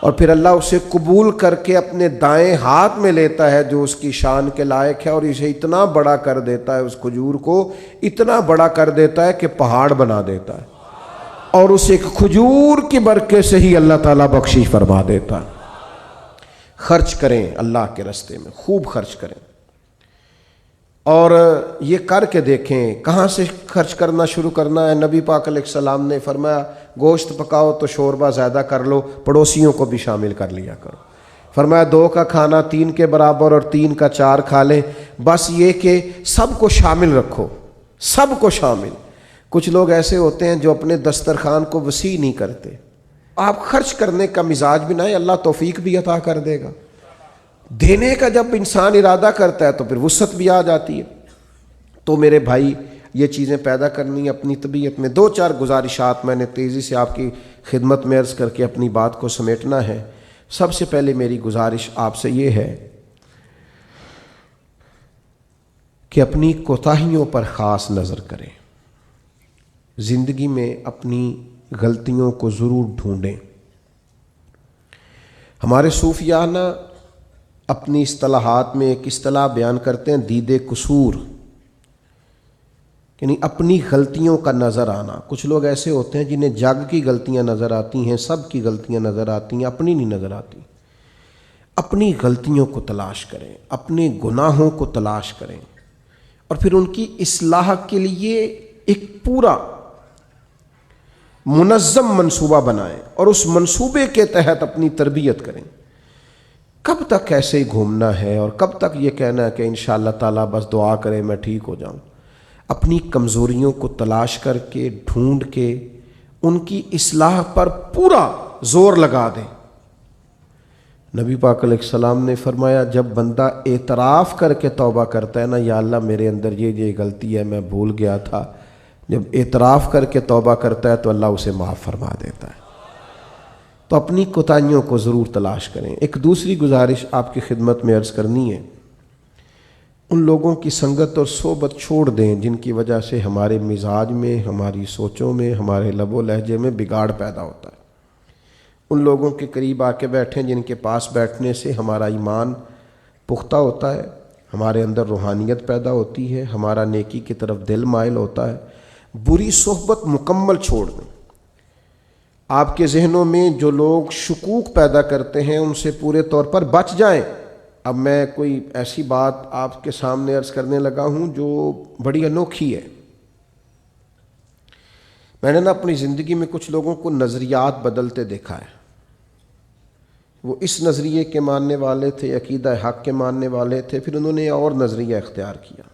اور پھر اللہ اسے قبول کر کے اپنے دائیں ہاتھ میں لیتا ہے جو اس کی شان کے لائق ہے، اور اسے اتنا بڑا کر دیتا ہے، اس کھجور کو اتنا بڑا کر دیتا ہے کہ پہاڑ بنا دیتا ہے، اور اس ایک کھجور کی برکت سے ہی اللہ تعالیٰ بخشش فرما دیتا ہے۔ خرچ کریں اللہ کے راستے میں، خوب خرچ کریں، اور یہ کر کے دیکھیں کہاں سے خرچ کرنا شروع کرنا ہے۔ نبی پاک علیہ السلام نے فرمایا گوشت پکاؤ تو شوربہ زیادہ کر لو، پڑوسیوں کو بھی شامل کر لیا کرو۔ فرمایا 2 کا کھانا 3 کے برابر اور 3 کا 4 کھا لیں، بس یہ کہ سب کو شامل رکھو، سب کو شامل۔ کچھ لوگ ایسے ہوتے ہیں جو اپنے دسترخوان کو وسیع نہیں کرتے۔ آپ خرچ کرنے کا مزاج بھی نہ ہے، اللہ توفیق بھی عطا کر دے گا۔ دینے کا جب انسان ارادہ کرتا ہے تو پھر وسعت بھی آ جاتی ہے۔ تو میرے بھائی یہ چیزیں پیدا کرنی اپنی طبیعت میں۔ 2-4 گزارشات میں نے تیزی سے آپ کی خدمت میں عرض کر کے اپنی بات کو سمیٹنا ہے۔ سب سے پہلے میری گزارش آپ سے یہ ہے کہ اپنی کوتاہیوں پر خاص نظر کریں، زندگی میں اپنی غلطیوں کو ضرور ڈھونڈیں۔ ہمارے صوفیانہ اپنی اصطلاحات میں ایک اصطلاح بیان کرتے ہیں دید قصور، یعنی اپنی غلطیوں کا نظر آنا۔ کچھ لوگ ایسے ہوتے ہیں جنہیں جگ کی غلطیاں نظر آتی ہیں، سب کی غلطیاں نظر آتی ہیں، اپنی نہیں نظر آتی۔ اپنی غلطیوں کو تلاش کریں، اپنے گناہوں کو تلاش کریں، اور پھر ان کی اصلاح کے لیے ایک پورا منظم منصوبہ بنائیں، اور اس منصوبے کے تحت اپنی تربیت کریں۔ کب تک ایسے ہی گھومنا ہے اور کب تک یہ کہنا ہے کہ انشاءاللہ تعالیٰ بس دعا کرے میں ٹھیک ہو جاؤں؟ اپنی کمزوریوں کو تلاش کر کے ڈھونڈ کے ان کی اصلاح پر پورا زور لگا دیں۔ نبی پاک علیہ السلام نے فرمایا جب بندہ اعتراف کر کے توبہ کرتا ہے نا، یا اللہ میرے اندر یہ غلطی ہے میں بھول گیا تھا، جب اعتراف کر کے توبہ کرتا ہے تو اللہ اسے معاف فرما دیتا ہے۔ تو اپنی کوتاہیوں کو ضرور تلاش کریں۔ ایک دوسری گزارش آپ کی خدمت میں عرض کرنی ہے، ان لوگوں کی سنگت اور صحبت چھوڑ دیں جن کی وجہ سے ہمارے مزاج میں، ہماری سوچوں میں، ہمارے لب و لہجے میں بگاڑ پیدا ہوتا ہے۔ ان لوگوں کے قریب آ کے بیٹھیں جن کے پاس بیٹھنے سے ہمارا ایمان پختہ ہوتا ہے، ہمارے اندر روحانیت پیدا ہوتی ہے، ہمارا نیکی کی طرف دل مائل ہوتا ہے۔ بری صحبت مکمل چھوڑ دیں۔ آپ کے ذہنوں میں جو لوگ شکوک پیدا کرتے ہیں ان سے پورے طور پر بچ جائیں۔ اب میں کوئی ایسی بات آپ کے سامنے عرض کرنے لگا ہوں جو بڑی انوکھی ہے۔ میں نے اپنی زندگی میں کچھ لوگوں کو نظریات بدلتے دیکھا ہے۔ وہ اس نظریے کے ماننے والے تھے، عقیدہ حق کے ماننے والے تھے، پھر انہوں نے اور نظریہ اختیار کیا۔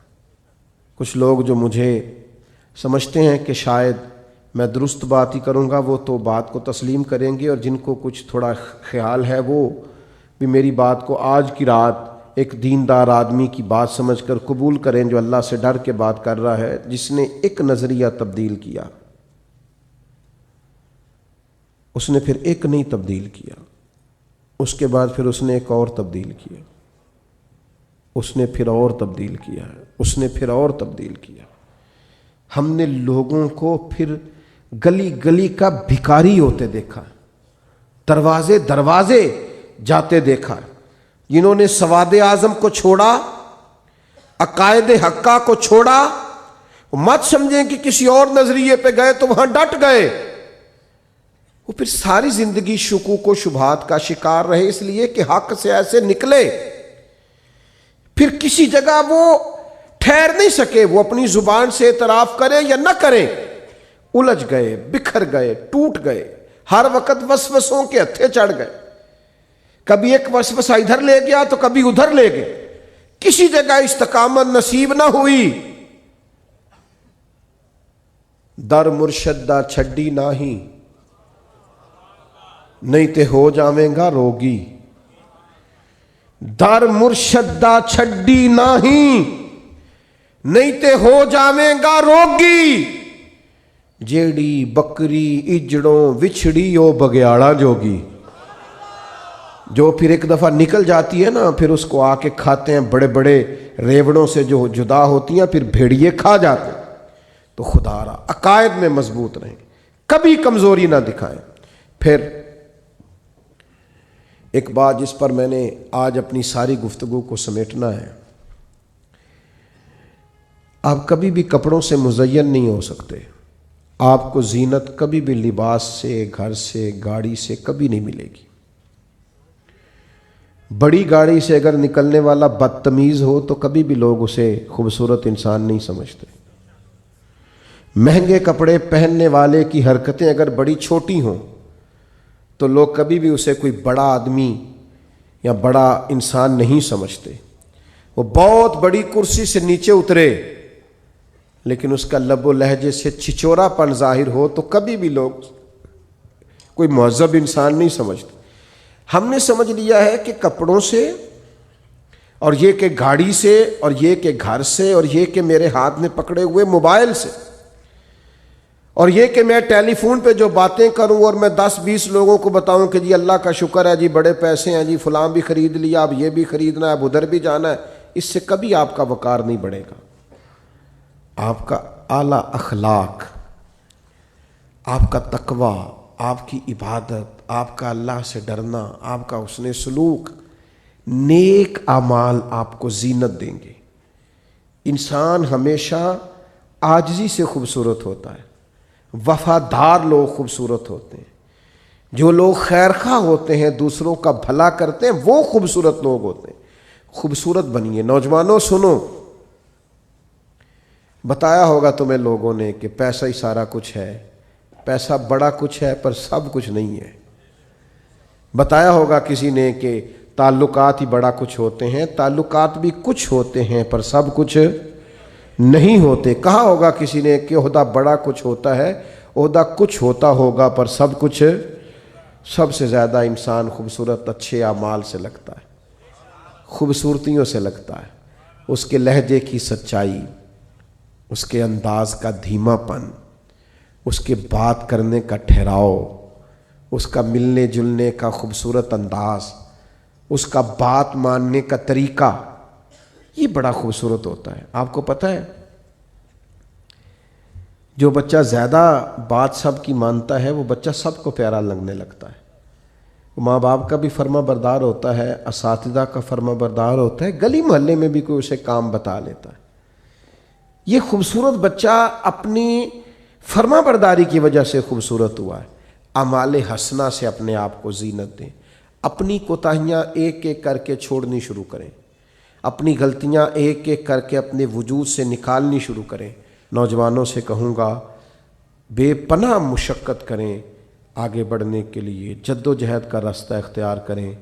کچھ لوگ جو مجھے سمجھتے ہیں کہ شاید میں درست بات ہی کروں گا، وہ تو بات کو تسلیم کریں گے، اور جن کو کچھ تھوڑا خیال ہے وہ بھی میری بات کو آج کی رات ایک دیندار آدمی کی بات سمجھ کر قبول کریں جو اللہ سے ڈر کے بات کر رہا ہے، جس نے ایک نظریہ تبدیل کیا، اس نے پھر ایک نہیں تبدیل کیا، اس کے بعد پھر اس نے ایک اور تبدیل کیا، اس نے پھر اور تبدیل کیا، اس نے پھر اور تبدیل کیا۔ ہم نے لوگوں کو پھر گلی گلی کا بھکاری ہوتے دیکھا، دروازے دروازے جاتے دیکھا۔ جنہوں نے سواد اعظم کو چھوڑا، عقائد حقہ کو چھوڑا، مت سمجھیں کہ کسی اور نظریے پہ گئے تو وہاں ڈٹ گئے، وہ پھر ساری زندگی شکوک و شبہات کا شکار رہے، اس لیے کہ حق سے ایسے نکلے، پھر کسی جگہ وہ ٹھہر نہیں سکے۔ وہ اپنی زبان سے اعتراف کریں یا نہ کریں، الجھ گئے، بکھر گئے، ٹوٹ گئے، ہر وقت وسوسوں کے ہتھے چڑھ گئے۔ کبھی ایک وسوسہ ادھر لے گیا تو کبھی ادھر لے گئے، کسی جگہ استقامت نصیب نہ ہوئی۔ در مرشد دا چھڈی نہیں، نہیں تے ہو جاویں گا روگی۔ در مرشد دا چھڈی نہیں، نہیں تے ہو جاویں گا روگی۔ جیڑی بکری اجڑوں وچھڑی او بگیاڑا جوگی۔ جو پھر ایک دفعہ نکل جاتی ہے نا، پھر اس کو آ کے کھاتے ہیں بڑے بڑے ریوڑوں سے جو جدا ہوتی ہیں، پھر بھیڑیے کھا جاتے ہیں۔ تو خدا را عقائد میں مضبوط رہیں، کبھی کمزوری نہ دکھائیں۔ پھر ایک بات جس پر میں نے آج اپنی ساری گفتگو کو سمیٹنا ہے، آپ کبھی بھی کپڑوں سے مزین نہیں ہو سکتے۔ آپ کو زینت کبھی بھی لباس سے، گھر سے، گاڑی سے کبھی نہیں ملے گی۔ بڑی گاڑی سے اگر نکلنے والا بدتمیز ہو تو کبھی بھی لوگ اسے خوبصورت انسان نہیں سمجھتے۔ مہنگے کپڑے پہننے والے کی حرکتیں اگر بڑی چھوٹی ہوں تو لوگ کبھی بھی اسے کوئی بڑا آدمی یا بڑا انسان نہیں سمجھتے۔ وہ بہت بڑی کرسی سے نیچے اترے لیکن اس کا لب و لہجے سے چھچورا پن ظاہر ہو تو کبھی بھی لوگ کوئی مہذب انسان نہیں سمجھتے۔ ہم نے سمجھ لیا ہے کہ کپڑوں سے، اور یہ کہ گاڑی سے، اور یہ کہ گھر سے، اور یہ کہ میرے ہاتھ میں پکڑے ہوئے موبائل سے، اور یہ کہ میں ٹیلی فون پہ جو باتیں کروں اور میں 10-20 لوگوں کو بتاؤں کہ جی اللہ کا شکر ہے، جی بڑے پیسے ہیں، جی فلاں بھی خرید لیا، اب یہ بھی خریدنا ہے، اب ادھر بھی جانا ہے، اس سے کبھی آپ کا وقار نہیں بڑھے گا۔ آپ کا اعلیٰ اخلاق، آپ کا تقوی، آپ کی عبادت، آپ کا اللہ سے ڈرنا، آپ کا حسن سلوک، نیک اعمال آپ کو زینت دیں گے۔ انسان ہمیشہ عاجزی سے خوبصورت ہوتا ہے، وفادار لوگ خوبصورت ہوتے ہیں، جو لوگ خیرخواہ ہوتے ہیں، دوسروں کا بھلا کرتے ہیں، وہ خوبصورت لوگ ہوتے ہیں۔ خوبصورت بنیے۔ نوجوانوں سنو، بتایا ہوگا تمہیں لوگوں نے کہ پیسہ ہی سارا کچھ ہے، پیسہ بڑا کچھ ہے پر سب کچھ نہیں ہے۔ بتایا ہوگا کسی نے کہ تعلقات ہی بڑا کچھ ہوتے ہیں، تعلقات بھی کچھ ہوتے ہیں پر سب کچھ نہیں ہوتے۔ کہا ہوگا کسی نے کہ عہدہ بڑا کچھ ہوتا ہے، عہدہ کچھ ہوتا ہوگا پر سب کچھ۔ سب سے زیادہ انسان خوبصورت اچھے اعمال سے لگتا ہے، خوبصورتیوں سے لگتا ہے۔ اس کے لہجے کی سچائی، اس کے انداز کا دھیما پن، اس کے بات کرنے کا ٹھہراؤ، اس کا ملنے جلنے کا خوبصورت انداز، اس کا بات ماننے کا طریقہ، یہ بڑا خوبصورت ہوتا ہے۔ آپ کو پتہ ہے جو بچہ زیادہ بات سب کی مانتا ہے وہ بچہ سب کو پیارا لگنے لگتا ہے، ماں باپ کا بھی فرما بردار ہوتا ہے، اساتذہ کا فرما بردار ہوتا ہے، گلی محلے میں بھی کوئی اسے کام بتا لیتا ہے۔ یہ خوبصورت بچہ اپنی فرما برداری کی وجہ سے خوبصورت ہوا ہے۔ اعمال حسنہ سے اپنے آپ کو زینت دیں، اپنی کوتاہیاں ایک ایک کر کے چھوڑنی شروع کریں، اپنی غلطیاں ایک ایک کر کے اپنے وجود سے نکالنی شروع کریں۔ نوجوانوں سے کہوں گا بے پناہ مشقت کریں، آگے بڑھنے کے لیے جد و جہد کا راستہ اختیار کریں،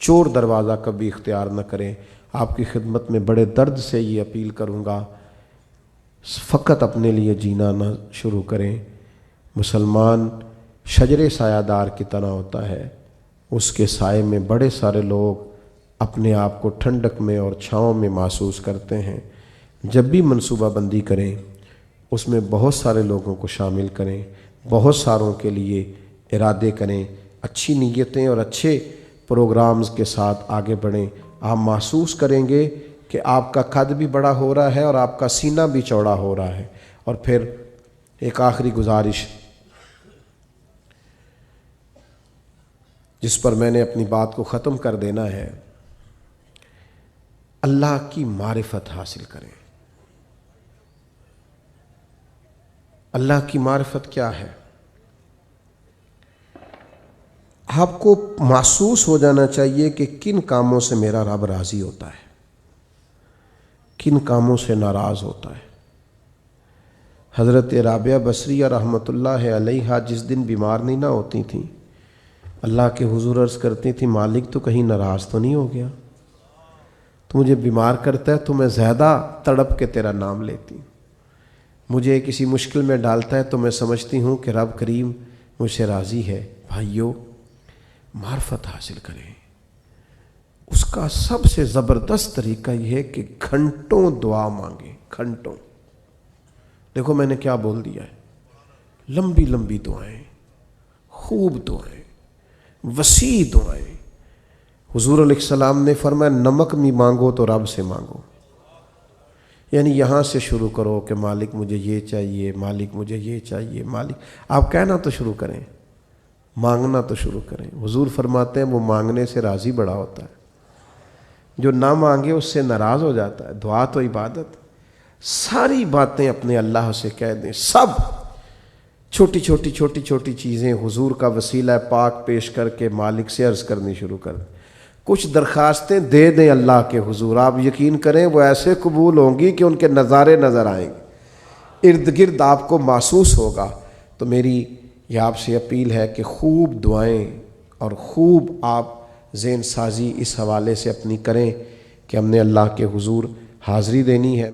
چور دروازہ کبھی اختیار نہ کریں۔ آپ کی خدمت میں بڑے درد سے یہ اپیل کروں گا، فقط اپنے لیے جینا نہ شروع کریں۔ مسلمان شجر سایہ دار کی طرح ہوتا ہے، اس کے سائے میں بڑے سارے لوگ اپنے آپ کو ٹھنڈک میں اور چھاؤں میں محسوس کرتے ہیں۔ جب بھی منصوبہ بندی کریں اس میں بہت سارے لوگوں کو شامل کریں، بہت ساروں کے لیے ارادے کریں، اچھی نیتیں اور اچھے پروگرامز کے ساتھ آگے بڑھیں۔ آپ محسوس کریں گے کہ آپ کا قد بھی بڑا ہو رہا ہے اور آپ کا سینہ بھی چوڑا ہو رہا ہے۔ اور پھر ایک آخری گزارش جس پر میں نے اپنی بات کو ختم کر دینا ہے، اللہ کی معرفت حاصل کریں۔ اللہ کی معرفت کیا ہے؟ آپ کو محسوس ہو جانا چاہیے کہ کن کاموں سے میرا رب راضی ہوتا ہے، کن کاموں سے ناراض ہوتا ہے۔ حضرت رابعہ بصریہ رحمۃ اللہ علیہا جس دن بیمار نہیں نہ ہوتی تھیں، اللہ کے حضور عرض کرتی تھی مالک تو کہیں ناراض تو نہیں ہو گیا، تو مجھے بیمار کرتا ہے تو میں زیادہ تڑپ کے تیرا نام لیتی ہوں، مجھے کسی مشکل میں ڈالتا ہے تو میں سمجھتی ہوں کہ رب کریم مجھ سے راضی ہے۔ بھائیو، معرفت حاصل کریں۔ اس کا سب سے زبردست طریقہ یہ ہے کہ گھنٹوں دعا مانگیں، گھنٹوں۔ دیکھو میں نے کیا بول دیا ہے، لمبی لمبی دعائیں، خوب دعائیں، وسیع دعائیں۔ حضور علیہ السلام نے فرمایا نمک بھی مانگو تو رب سے مانگو، یعنی یہاں سے شروع کرو کہ مالک مجھے یہ چاہیے، مالک مجھے یہ چاہیے، مالک۔ آپ کہنا تو شروع کریں، مانگنا تو شروع کریں۔ حضور فرماتے ہیں وہ مانگنے سے راضی بڑا ہوتا ہے، جو نہ مانگے اس سے ناراض ہو جاتا ہے۔ دعا تو عبادت، ساری باتیں اپنے اللہ سے کہہ دیں، سب چھوٹی چھوٹی چھوٹی چھوٹی چیزیں حضور کا وسیلہ پاک پیش کر کے مالک سے عرض کرنی شروع کر دیں۔ کچھ درخواستیں دے دیں اللہ کے حضور، آپ یقین کریں وہ ایسے قبول ہوں گی کہ ان کے نظارے نظر آئیں گے، ارد گرد آپ کو محسوس ہوگا۔ تو میری یہ آپ سے اپیل ہے کہ خوب دعائیں اور خوب آپ ذہن سازی اس حوالے سے اپنی کریں کہ ہم نے اللہ کے حضور حاضری دینی ہے۔